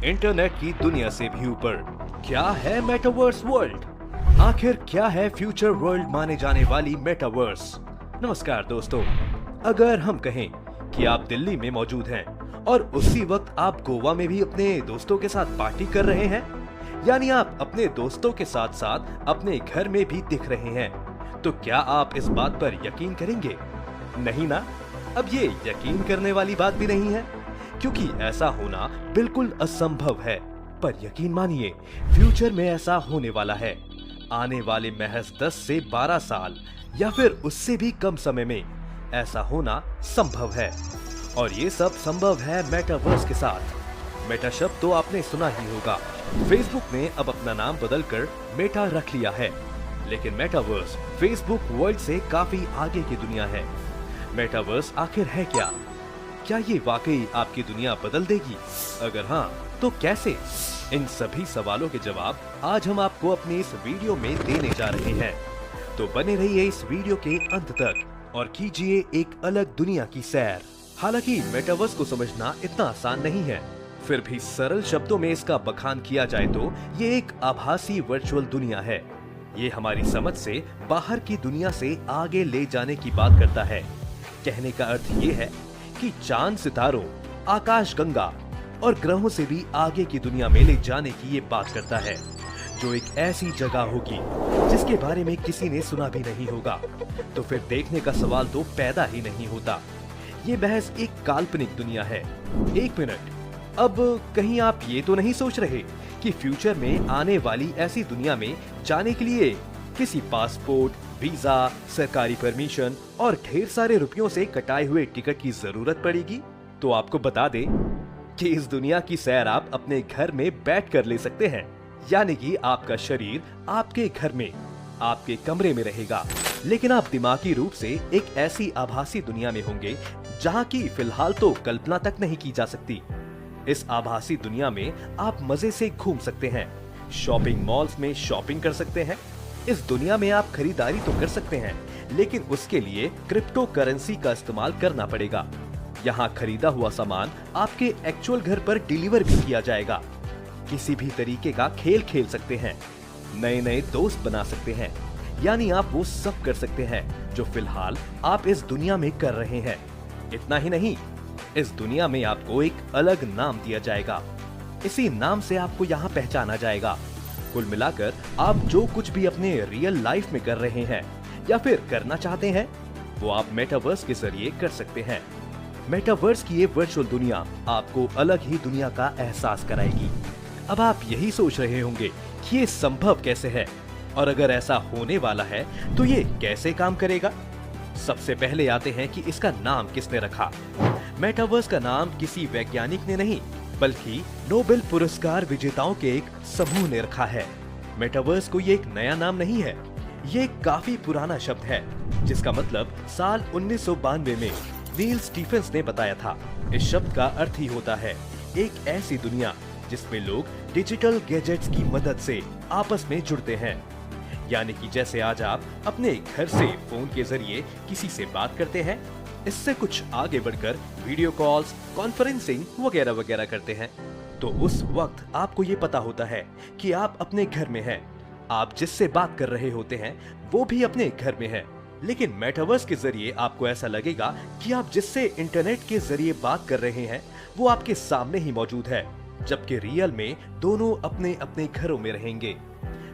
Internet की दुनिया से भी ऊपर। क्या है मेटावर्स वर्ल्ड? आखिर क्या है फ्यूचर वर्ल्ड माने जाने वाली मेटावर्स? नमस्कार दोस्तों, अगर हम कहें कि आप दिल्ली में मौजूद हैं और उसी वक्त आप गोवा में भी अपने दोस्तों के साथ पार्टी कर रहे हैं, यानी आप अपने दोस्तों के साथ साथ अपने घर में भी दिख रहे हैं, तो क्या आप इस बात पर यकीन करेंगे? नहीं ना। अब ये यकीन करने वाली बात भी नहीं है, क्योंकि ऐसा होना बिल्कुल असंभव है। पर यकीन मानिए, फ्यूचर में ऐसा होने वाला है। आने वाले महज 10 से 12 साल या फिर उससे भी कम समय में ऐसा होना संभव है। और ये सब संभव है मेटावर्स के साथ। मेटा शब्द तो आपने सुना ही होगा। फेसबुक ने अब अपना नाम बदलकर मेटा रख लिया है, लेकिन मेटावर्स फेसबुक वर्ल्ड से काफी आगे की दुनिया है। मेटावर्स आखिर है क्या? क्या ये वाकई आपकी दुनिया बदल देगी? अगर हाँ, तो कैसे? इन सभी सवालों के जवाब आज हम आपको अपनी इस वीडियो में देने जा रहे हैं। तो बने रहिए इस वीडियो के अंत तक और कीजिए एक अलग दुनिया की सैर। हालांकि मेटावर्स को समझना इतना आसान नहीं है, फिर भी सरल शब्दों में इसका बखान किया जाए तो ये एक आभासी वर्चुअल दुनिया है। ये हमारी समझ से बाहर की दुनिया से आगे ले जाने की बात करता है। कहने का अर्थ ये है कि चांद, सितारों, आकाश गंगा और ग्रहों से भी आगे की दुनिया में ले जाने की ये बात करता है, जो एक ऐसी जगह होगी जिसके बारे में किसी ने सुना भी नहीं होगा। तो फिर देखने का सवाल तो पैदा ही नहीं होता। ये महज एक काल्पनिक दुनिया है। एक मिनट, अब कहीं आप ये तो नहीं सोच रहे कि फ्यूचर में आने वाली ऐसी दुनिया में जाने के लिए किसी पासपोर्ट, वीजा, सरकारी परमिशन और ढेर सारे रुपयों से कटाए हुए टिकट की जरूरत पड़ेगी? तो आपको बता दें कि इस दुनिया की सैर आप अपने घर में बैठ कर ले सकते हैं। यानी कि आपका शरीर आपके घर में, आपके कमरे में रहेगा, लेकिन आप दिमागी रूप से एक ऐसी आभासी दुनिया में होंगे जहां की फिलहाल तो कल्पना तक नहीं की जा सकती। इस आभासी दुनिया में आप मजे से घूम सकते हैं, शॉपिंग मॉल्स में शॉपिंग कर सकते हैं। इस दुनिया में आप खरीदारी तो कर सकते हैं, लेकिन उसके लिए क्रिप्टो करेंसी का इस्तेमाल करना पड़ेगा। यहाँ खरीदा हुआ सामान आपके एक्चुअल घर पर डिलीवर भी किया जाएगा। किसी भी तरीके का खेल खेल सकते हैं, नए नए दोस्त बना सकते हैं, यानी आप वो सब कर सकते हैं जो फिलहाल आप इस दुनिया में कर रहे हैं। इतना ही नहीं, इस दुनिया में आपको एक अलग नाम दिया जाएगा। इसी नाम से आपको यहाँ पहचाना जाएगा। कुल मिलाकर आप जो कुछ भी अपने रियल लाइफ में कर रहे हैं या फिर करना चाहते हैं, वो आप मेटावर्स के जरिए कर सकते हैं। मेटावर्स की ये वर्चुअल दुनिया आपको अलग ही दुनिया का एहसास कराएगी। अब आप यही सोच रहे होंगे कि ये संभव कैसे है, और अगर ऐसा होने वाला है तो ये कैसे काम करेगा? सबसे पहले आते हैं कि इसका नाम किसने रखा। मेटावर्स का नाम किसी वैज्ञानिक ने नहीं, बल्कि नोबेल पुरस्कार विजेताओं के एक समूह ने रखा है। मेटावर्स को ये एक नया नाम नहीं है, ये काफी पुराना शब्द है, जिसका मतलब साल 1992 में नील स्टीफेंस ने बताया था। इस शब्द का अर्थ ही होता है एक ऐसी दुनिया जिसमें लोग डिजिटल गैजेट्स की मदद से आपस में जुड़ते हैं। यानी कि जैसे आज आप अपने घर से फोन के जरिए किसी से बात करते हैं, इससे कुछ आगे बढ़कर वीडियो कॉल्स, कॉन्फ्रेंसिंग वगैरह वगैरह करते हैं, तो उस वक्त आपको ये पता होता है कि आप अपने घर में हैं। आप जिससे बात कर रहे होते हैं वो भी अपने घर में है। लेकिन मेटावर्स के जरिए आपको ऐसा लगेगा कि आप जिससे इंटरनेट के जरिए बात कर रहे हैं वो आपके सामने ही मौजूद है, जबकि रियल में दोनों अपने अपने घरों में रहेंगे।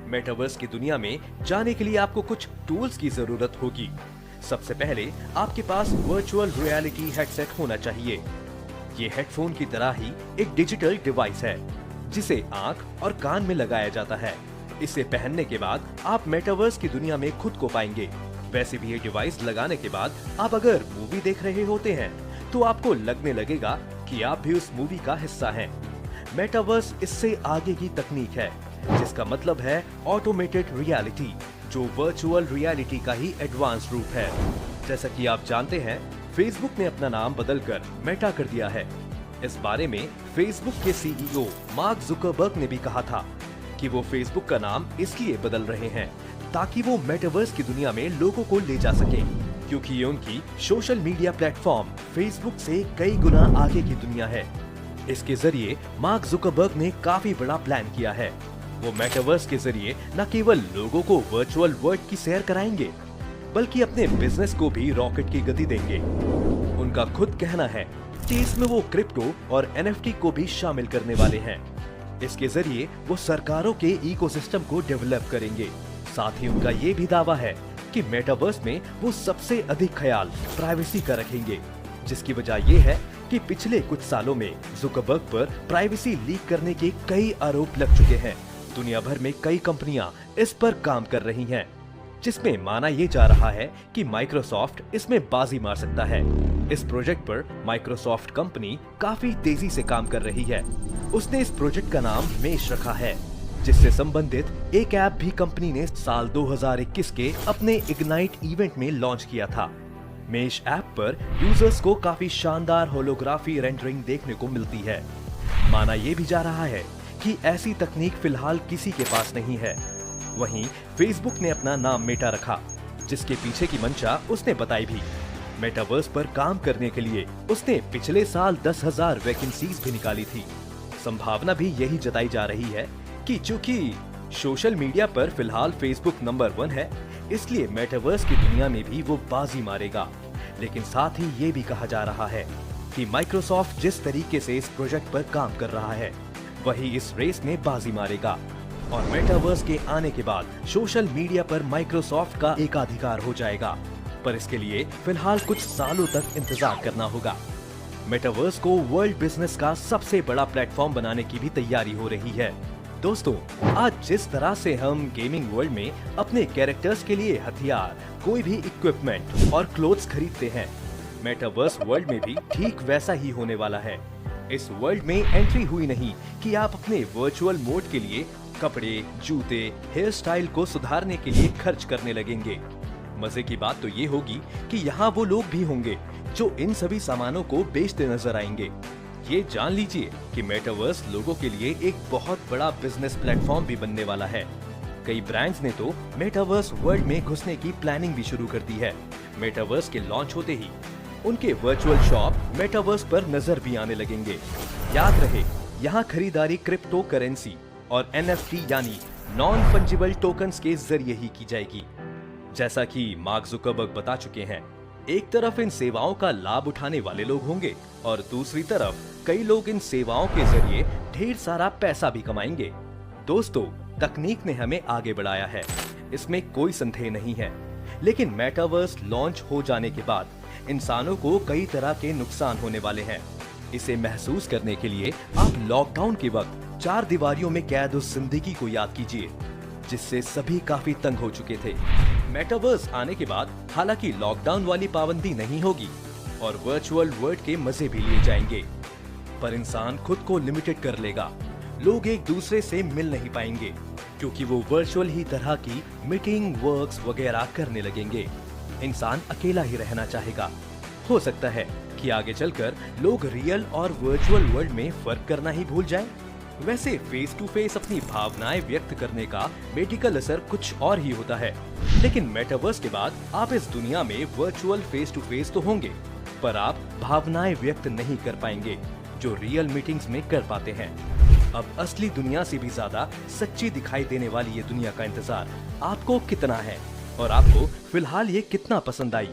मेटावर्स की दुनिया में जाने के लिए आपको कुछ टूल्स की जरूरत होगी। सबसे पहले आपके पास वर्चुअल रियलिटी हेडसेट होना चाहिए। ये हेडफोन की तरह ही एक डिजिटल डिवाइस है, जिसे आंख और कान में लगाया जाता है। इसे पहनने के बाद आप मेटावर्स की दुनिया में खुद को पाएंगे। वैसे भी ये डिवाइस लगाने के बाद आप अगर मूवी देख रहे होते हैं तो आपको लगने लगेगा कि आप भी उस मूवी का हिस्सा हैं। मेटावर्स इससे आगे की तकनीक है, जिसका मतलब है ऑटोमेटेड रियलिटी, जो वर्चुअल रियलिटी का ही एडवांस रूप है। जैसा कि आप जानते हैं, फेसबुक ने अपना नाम बदलकर मेटा कर दिया है। इस बारे में फेसबुक के सीईओ मार्क जुकरबर्ग ने भी कहा था कि वो फेसबुक का नाम इसलिए बदल रहे हैं ताकि वो मेटावर्स की दुनिया में लोगों को ले जा सके, क्योंकि ये उनकी सोशल मीडिया प्लेटफॉर्म फेसबुक से कई गुना आगे की दुनिया है। इसके जरिए मार्क जुकरबर्ग ने काफी बड़ा प्लान किया है। वो मेटावर्स के जरिए न केवल लोगों को वर्चुअल वर्ल्ड की सैर कराएंगे, बल्कि अपने बिजनेस को भी रॉकेट की गति देंगे। उनका खुद कहना है कि इसमें वो क्रिप्टो और एनएफटी को भी शामिल करने वाले हैं। इसके जरिए वो सरकारों के इकोसिस्टम को डेवलप करेंगे। साथ ही उनका ये भी दावा है कि मेटावर्स में वो सबसे अधिक ख्याल प्राइवेसी का रखेंगे, जिसकी वजह ये है कि पिछले कुछ सालों में जुकरबर्ग पर प्राइवेसी लीक करने के कई आरोप लग चुके हैं। दुनिया भर में कई कंपनियां इस पर काम कर रही हैं, जिसमें माना ये जा रहा है कि माइक्रोसॉफ्ट इसमें बाजी मार सकता है। इस प्रोजेक्ट पर माइक्रोसॉफ्ट कंपनी काफी तेजी से काम कर रही है। उसने इस प्रोजेक्ट का नाम मेश रखा है, जिससे संबंधित एक ऐप भी कंपनी ने साल 2021 के अपने इग्नाइट इवेंट में लॉन्च किया था। मेश ऐप पर यूजर्स को काफी शानदार होलोग्राफी रेंडरिंग देखने को मिलती है। माना ये भी जा रहा है कि ऐसी तकनीक फिलहाल किसी के पास नहीं है। वहीं फेसबुक ने अपना नाम मेटा रखा, जिसके पीछे की मंशा उसने बताई भी। मेटावर्स पर काम करने के लिए उसने पिछले साल 10,000 वैकेंसीज भी निकाली थी। संभावना भी यही जताई जा रही है कि चूंकि सोशल मीडिया पर फिलहाल फेसबुक नंबर 1 है, इसलिए मेटावर्स की दुनिया में भी वो बाजी मारेगा। लेकिन साथ ही ये भी कहा जा रहा है कि माइक्रोसॉफ्ट जिस तरीके से इस प्रोजेक्ट पर काम कर रहा है, वही इस रेस में बाजी मारेगा और मेटावर्स के आने के बाद सोशल मीडिया पर माइक्रोसॉफ्ट का एकाधिकार हो जाएगा। पर इसके लिए फिलहाल कुछ सालों तक इंतजार करना होगा। मेटावर्स को वर्ल्ड बिजनेस का सबसे बड़ा प्लेटफॉर्म बनाने की भी तैयारी हो रही है। दोस्तों, आज जिस तरह से हम गेमिंग वर्ल्ड में अपने कैरेक्टर्स के लिए हथियार, कोई भी इक्विपमेंट और क्लोथ्स खरीदते हैं, मेटावर्स वर्ल्ड में भी ठीक वैसा ही होने वाला है। इस वर्ल्ड में एंट्री हुई नहीं कि आप अपने वर्चुअल मोड के लिए कपड़े, जूते, हेयर स्टाइल को सुधारने के लिए खर्च करने लगेंगे। मजे की बात तो ये होगी कि यहाँ वो लोग भी होंगे जो इन सभी सामानों को बेचते नजर आएंगे। ये जान लीजिए कि मेटावर्स लोगों के लिए एक बहुत बड़ा बिजनेस प्लेटफॉर्म भी बनने वाला है। कई ब्रांड्स ने तो मेटावर्स वर्ल्ड में घुसने की प्लानिंग भी शुरू कर दी है। मेटावर्स के लॉन्च होते ही उनके वर्चुअल शॉप मेटावर्स पर नजर भी आने लगेंगे। याद रहे, यहाँ खरीदारी क्रिप्टो करेंसी और एनएफटी यानी नॉन फंजिबल टोकन्स के जरिए ही की जाएगी। जैसा कि मार्क जुकरबर्ग बता चुके हैं, एक तरफ इन सेवाओं का लाभ उठाने वाले लोग होंगे और दूसरी तरफ कई लोग इन सेवाओं के जरिए ढेर सारा पैसा भी कमाएंगे। दोस्तों, तकनीक ने हमें आगे बढ़ाया है, इसमें कोई संदेह नहीं है। लेकिन मेटावर्स लॉन्च हो जाने के बाद इंसानों को कई तरह के नुकसान होने वाले हैं। इसे महसूस करने के लिए आप लॉकडाउन के वक्त 4 दीवारियों में कैद उस जिंदगी को याद कीजिए, जिससे सभी काफी तंग हो चुके थे। मेटावर्स आने के बाद हालांकि लॉकडाउन वाली पाबंदी नहीं होगी और वर्चुअल वर्ल्ड के मजे भी लिए जाएंगे, पर इंसान खुद को लिमिटेड कर लेगा। लोग एक दूसरे से मिल नहीं पाएंगे क्योंकि वो वर्चुअल ही तरह की मीटिंग, वर्क्स वगैरह करने लगेंगे। इंसान अकेला ही रहना चाहेगा। हो सकता है कि आगे चलकर लोग रियल और वर्चुअल वर्ल्ड में फर्क करना ही भूल जाएं। वैसे फेस टू फेस अपनी भावनाएं व्यक्त करने का मेडिकल असर कुछ और ही होता है, लेकिन मेटावर्स के बाद आप इस दुनिया में वर्चुअल फेस टू फेस तो होंगे, पर आप भावनाएं व्यक्त नहीं कर पाएंगे जो रियल मीटिंग्स में कर पाते हैं। अब असली दुनिया से भी ज्यादा सच्ची दिखाई देने वाली ये दुनिया का इंतजार आपको कितना है और आपको फिलहाल ये कितना पसंद आई,